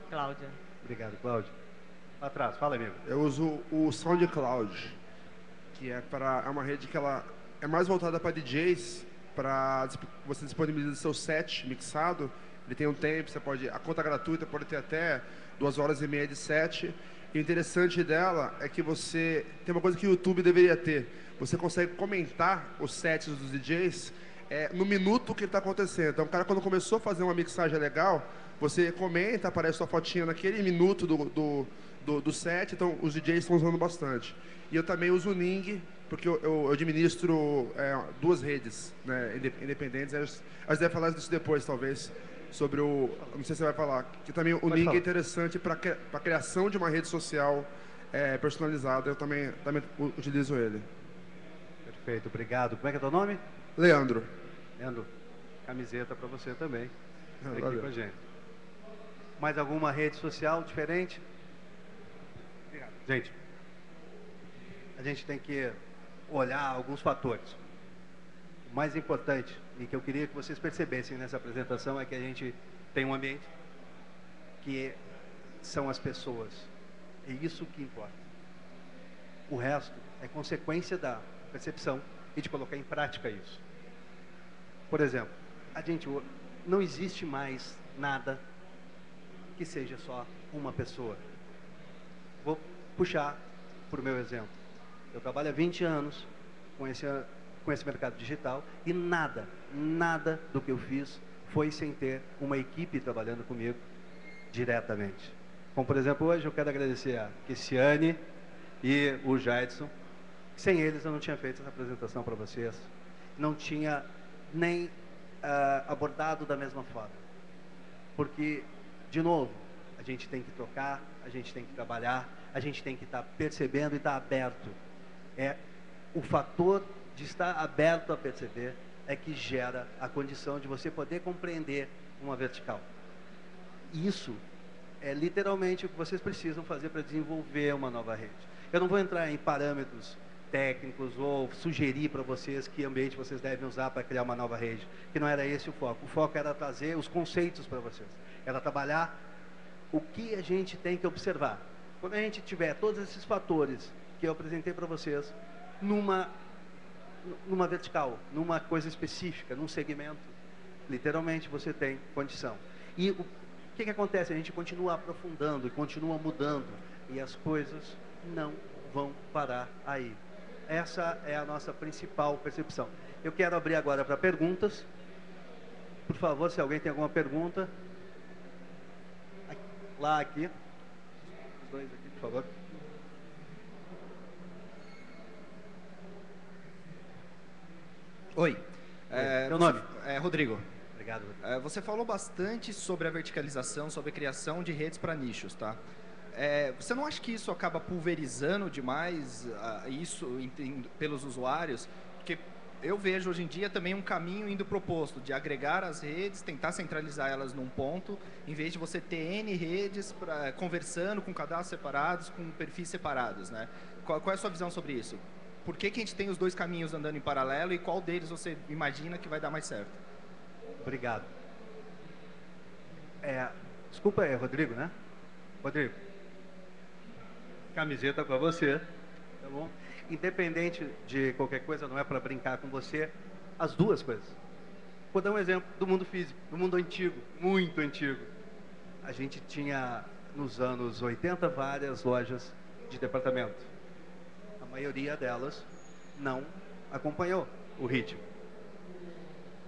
Cláudia. Obrigado, Cláudio. Lá atrás, fala, amigo. Eu uso o SoundCloud, que é uma rede que ela é mais voltada para DJs, para você disponibilizar seu set mixado. Ele tem um tempo, a conta gratuita pode ter até 2 horas e meia de set. E o interessante dela é que você tem uma coisa que o YouTube deveria ter. Você consegue comentar os sets dos DJs no minuto que está acontecendo. Então, o cara, quando começou a fazer uma mixagem legal, você comenta, aparece sua fotinha naquele minuto do set. Então, os DJs estão usando bastante. E eu também uso o Ning, porque eu administro 2 redes, né, independentes. A gente deve falar disso depois, talvez, sobre o... Não sei se você vai falar. Que também o Ning é interessante para a criação de uma rede social personalizada. Eu também utilizo ele. Perfeito, obrigado. Como é que é teu nome? Leandro. Leandro, camiseta para você também. Aqui Valeu. com a gente. Mais alguma rede social diferente? Obrigado. Gente, a gente tem que olhar alguns fatores. O mais importante, e que eu queria que vocês percebessem nessa apresentação, é que a gente tem um ambiente que são as pessoas. É isso que importa. O resto é consequência da percepção e de colocar em prática isso. Por exemplo, não existe mais nada que seja só uma pessoa. Vou puxar para o meu exemplo. Eu trabalho há 20 anos com esse mercado digital e nada do que eu fiz foi sem ter uma equipe trabalhando comigo diretamente. Como, por exemplo, hoje eu quero agradecer a Cristiane e o Jadson. Sem eles eu não tinha feito essa apresentação para vocês. Não tinha nem abordado da mesma forma. Porque, de novo, a gente tem que tocar, a gente tem que trabalhar, a gente tem que estar percebendo e estar aberto. O fator de estar aberto a perceber é que gera a condição de você poder compreender uma vertical. Isso é literalmente o que vocês precisam fazer para desenvolver uma nova rede. Eu não vou entrar em parâmetros técnicos ou sugerir para vocês que ambiente vocês devem usar para criar uma nova rede, que não era esse o foco. O foco era trazer os conceitos para vocês, era trabalhar o que a gente tem que observar. Quando a gente tiver todos esses fatores que eu apresentei para vocês, numa vertical, numa coisa específica, num segmento, literalmente você tem condição. E o que acontece? A gente continua aprofundando e continua mudando, e as coisas não vão parar aí. Essa é a nossa principal percepção. Eu quero abrir agora para perguntas. Por favor, se alguém tem alguma pergunta. Lá, aqui. Os dois aqui, por favor. Oi. Meu nome? Rodrigo. Obrigado. Você falou bastante sobre a verticalização, sobre a criação de redes para nichos, tá? Você não acha que isso acaba pulverizando demais pelos usuários? Porque eu vejo hoje em dia também um caminho indo proposto de agregar as redes, tentar centralizar elas num ponto, em vez de você ter N redes conversando com cadastros separados, com perfis separados, né? Qual é a sua visão sobre isso? Por que a gente tem os dois caminhos andando em paralelo e qual deles você imagina que vai dar mais certo? Obrigado. Desculpa, é Rodrigo, né? Rodrigo. Camiseta para você, tá bom? Independente de qualquer coisa, não é para brincar com você, as duas coisas. Vou dar um exemplo do mundo físico, do mundo antigo, muito antigo. A gente tinha, nos anos 80, várias lojas de departamento. A maioria delas não acompanhou o ritmo.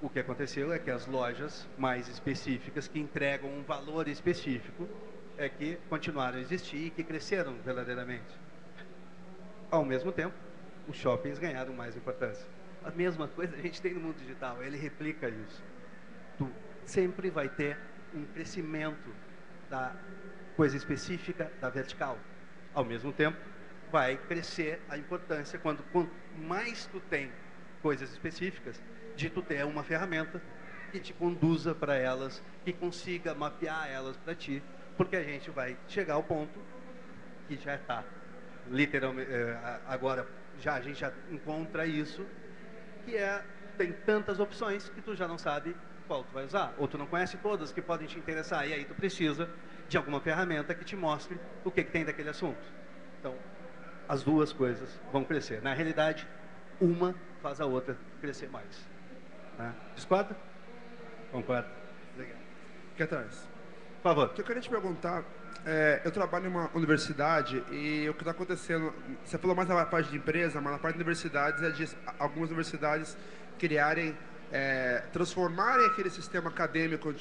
O que aconteceu é que as lojas mais específicas, que entregam um valor específico, é que continuaram a existir e que cresceram verdadeiramente. Ao mesmo tempo, os shoppings ganharam mais importância. A mesma coisa a gente tem no mundo digital, ele replica isso. Tu sempre vai ter um crescimento da coisa específica, da vertical. Ao mesmo tempo, vai crescer a importância quanto mais tu tem coisas específicas, de tu ter uma ferramenta que te conduza para elas, que consiga mapear elas para ti, porque a gente vai chegar ao ponto que já está, literalmente, agora a gente já encontra isso, que tem tantas opções que tu já não sabe qual tu vai usar, ou tu não conhece todas que podem te interessar, e aí tu precisa de alguma ferramenta que te mostre o que tem daquele assunto. Então, as duas coisas vão crescer. Na realidade, uma faz a outra crescer mais. Né? Discorda? Concordo. Legal. Aqui atrás. Por favor. O que eu queria te perguntar, eu trabalho em uma universidade e o que está acontecendo, você falou mais na parte de empresa, mas na parte de universidades é de algumas universidades criarem, transformarem aquele sistema acadêmico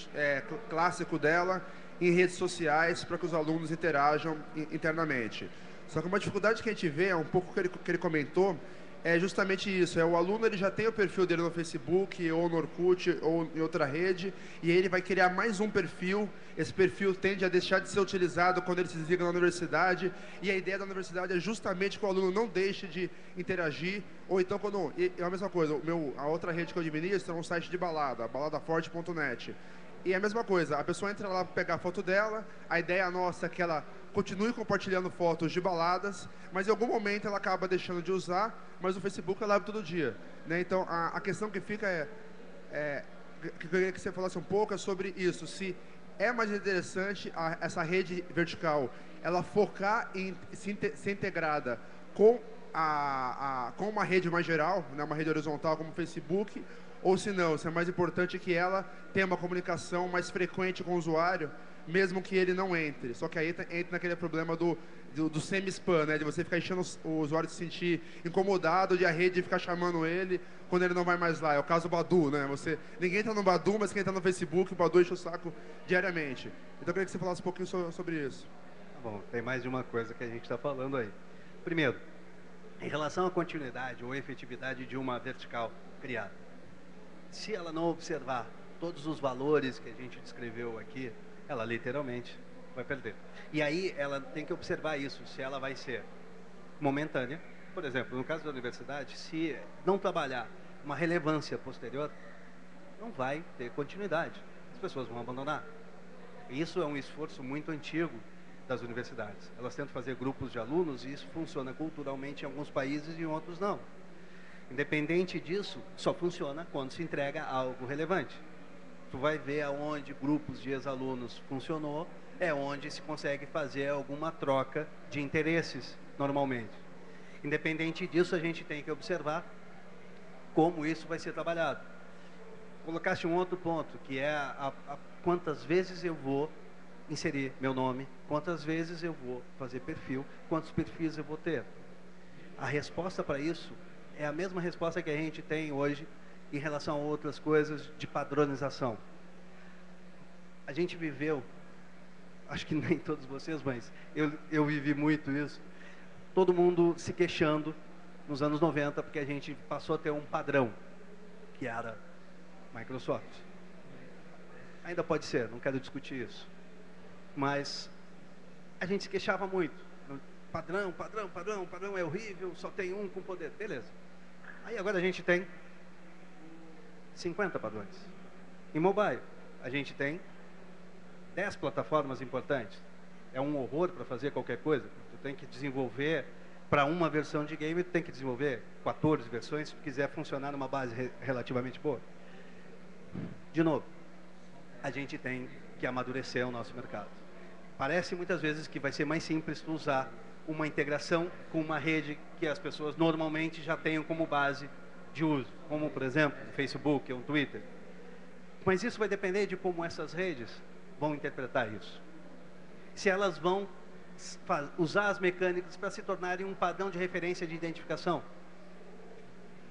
clássico dela em redes sociais para que os alunos interajam internamente. Só que uma dificuldade que a gente vê, é um pouco que ele comentou, é justamente isso, o aluno ele já tem o perfil dele no Facebook, ou no Orkut, ou em outra rede, e aí ele vai criar mais um perfil, esse perfil tende a deixar de ser utilizado quando ele se desliga na universidade, e a ideia da universidade é justamente que o aluno não deixe de interagir, ou então quando... é a mesma coisa, a outra rede que eu administro é um site de balada, baladaforte.net, e é a mesma coisa, a pessoa entra lá para pegar a foto dela, a ideia nossa é que ela continue compartilhando fotos de baladas, mas em algum momento ela acaba deixando de usar, mas o Facebook ela abre todo dia. Né? Então, a questão que fica que eu queria que você falasse um pouco sobre isso, se é mais interessante essa rede vertical, ela focar em ser integrada com com uma rede mais geral, né? Uma rede horizontal como o Facebook, ou se não, se é mais importante que ela tenha uma comunicação mais frequente com o usuário, mesmo que ele não entre. Só que aí entra naquele problema do semi-spam, né? De você ficar enchendo o usuário de se sentir incomodado, de a rede ficar chamando ele quando ele não vai mais lá. É o caso do Badu, né? Ninguém entra no Badu, mas quem entra no Facebook, o Badu enche o saco diariamente. Então eu queria que você falasse um pouquinho sobre isso. Tá bom, tem mais de uma coisa que a gente está falando aí. Primeiro, em relação à continuidade ou efetividade de uma vertical criada, se ela não observar todos os valores que a gente descreveu aqui, ela literalmente vai perder. E aí ela tem que observar isso, se ela vai ser momentânea. Por exemplo, no caso da universidade, se não trabalhar uma relevância posterior, não vai ter continuidade. As pessoas vão abandonar. E isso é um esforço muito antigo das universidades. Elas tentam fazer grupos de alunos e isso funciona culturalmente em alguns países e em outros não. Independente disso, só funciona quando se entrega algo relevante. Tu vai ver aonde grupos de ex-alunos funcionou, é onde se consegue fazer alguma troca de interesses, normalmente. Independente disso, a gente tem que observar como isso vai ser trabalhado. Colocaste um outro ponto, que é quantas vezes eu vou inserir meu nome, quantas vezes eu vou fazer perfil, quantos perfis eu vou ter. A resposta para isso é a mesma resposta que a gente tem hoje em relação a outras coisas de padronização. A gente viveu, acho que nem todos vocês, mas eu vivi muito isso, todo mundo se queixando nos anos 90, porque a gente passou a ter um padrão, que era Microsoft. Ainda pode ser, não quero discutir isso. Mas a gente se queixava muito. Padrão, padrão, padrão, padrão é horrível, só tem um com poder. Beleza. Aí agora a gente tem 50 padrões. Em mobile, a gente tem 10 plataformas importantes. É um horror para fazer qualquer coisa. Tu tem que desenvolver para uma versão de game, tu tem que desenvolver 14 versões se tu quiser funcionar numa base relativamente boa. De novo, a gente tem que amadurecer o nosso mercado. Parece muitas vezes que vai ser mais simples tu usar uma integração com uma rede que as pessoas normalmente já tenham como base de uso, como por exemplo o Facebook ou o Twitter. Mas isso vai depender de como essas redes vão interpretar isso. Se elas vão usar as mecânicas para se tornarem um padrão de referência de identificação.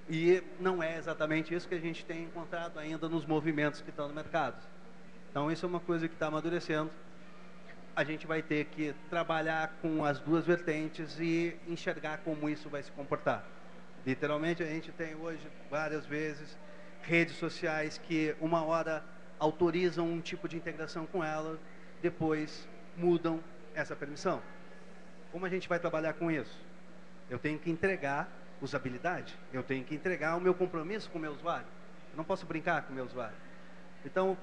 E não é exatamente isso que a gente tem encontrado ainda nos movimentos que estão no mercado. Então isso é uma coisa que está amadurecendo. A gente vai ter que trabalhar com as duas vertentes e enxergar como isso vai se comportar. Literalmente a gente tem hoje várias vezes redes sociais que uma hora autorizam um tipo de integração com ela, depois mudam essa permissão. Como a gente vai trabalhar com isso? Eu tenho que entregar usabilidade, eu tenho que entregar o meu compromisso com o meu usuário. Eu não posso brincar com o meu usuário. Então,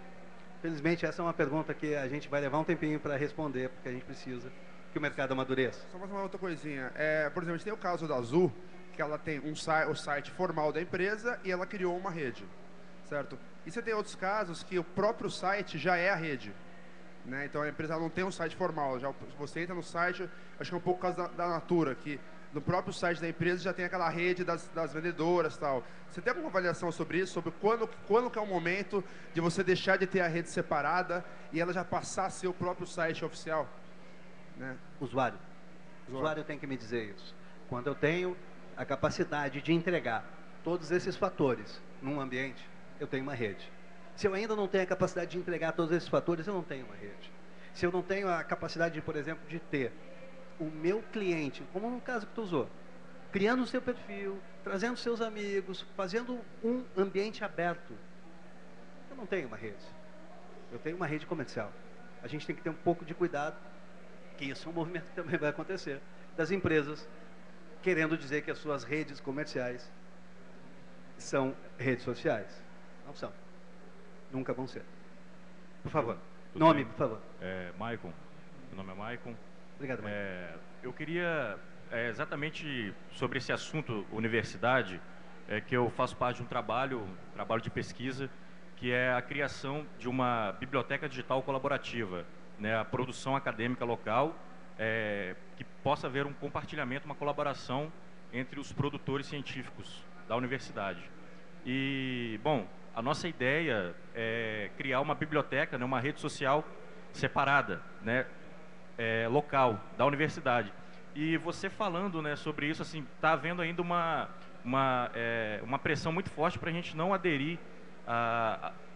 felizmente, essa é uma pergunta que a gente vai levar um tempinho para responder, porque a gente precisa que o mercado amadureça. Só mais uma outra coisinha. Por exemplo, a gente tem o caso da Azul, que ela tem o site formal da empresa e ela criou uma rede, certo? E você tem outros casos que o próprio site já é a rede. né? Então a empresa não tem um site formal. Já você entra no site, acho que é um pouco por causa da Natura, que no próprio site da empresa já tem aquela rede das vendedoras e tal. Você tem alguma avaliação sobre isso? Sobre quando que é o momento de você deixar de ter a rede separada e ela já passar a ser o próprio site oficial? Né? Usuário. O usuário tem que me dizer isso. Quando eu tenho a capacidade de entregar todos esses fatores num ambiente, eu tenho uma rede. Se eu ainda não tenho a capacidade de entregar todos esses fatores, eu não tenho uma rede. Se eu não tenho a capacidade, por exemplo, de ter o meu cliente, como no caso que tu usou, criando o seu perfil, trazendo seus amigos, fazendo um ambiente aberto, eu não tenho uma rede. Eu tenho uma rede comercial. A gente tem que ter um pouco de cuidado, que isso é um movimento que também vai acontecer, das empresas querendo dizer que as suas redes comerciais são redes sociais. Não são. Nunca vão ser. Por favor. Tudo Nome, bem? por favor. Maicon. Meu nome é Maicon. Obrigado, Maicon. Eu queria, exatamente sobre esse assunto, universidade, que eu faço parte de um trabalho de pesquisa, que é a criação de uma biblioteca digital colaborativa, né, a produção acadêmica local, que possa haver um compartilhamento, uma colaboração entre os produtores científicos da universidade. E, bom, a nossa ideia é criar uma biblioteca, né, uma rede social separada, né, local da universidade. E você falando, né, sobre isso, assim, está havendo ainda uma pressão muito forte para a gente não aderir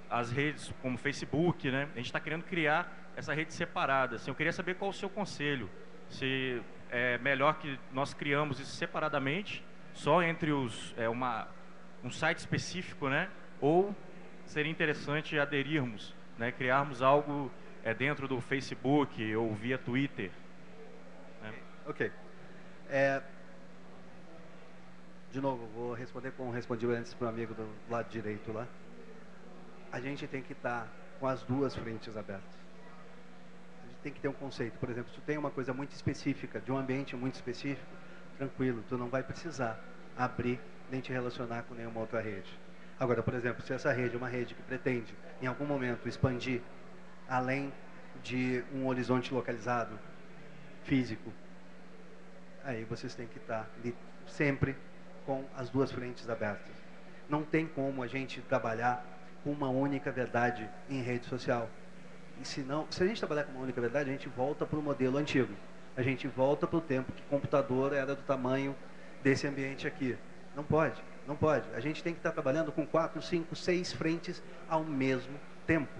às redes como Facebook, né? A gente está querendo criar essa rede separada. Assim, eu queria saber qual o seu conselho. Se é melhor que nós criamos isso separadamente, só entre um site específico, né? Ou seria interessante aderirmos, né? Criarmos algo dentro do Facebook ou via Twitter. Né? Ok. De novo, vou responder como respondi antes para o amigo do lado direito lá. A gente tem que estar com as duas frentes abertas. A gente tem que ter um conceito. Por exemplo, se tu tem uma coisa muito específica, de um ambiente muito específico, tranquilo, tu não vai precisar abrir nem te relacionar com nenhuma outra rede. Agora, por exemplo, se essa rede é uma rede que pretende, em algum momento, expandir além de um horizonte localizado, físico, aí vocês têm que estar sempre com as duas frentes abertas. Não tem como a gente trabalhar com uma única verdade em rede social. E se a gente trabalhar com uma única verdade, a gente volta para o modelo antigo. A gente volta para o tempo que o computador era do tamanho desse ambiente aqui. Não pode, não pode. A gente tem que estar trabalhando com 4, 5, 6 frentes ao mesmo tempo.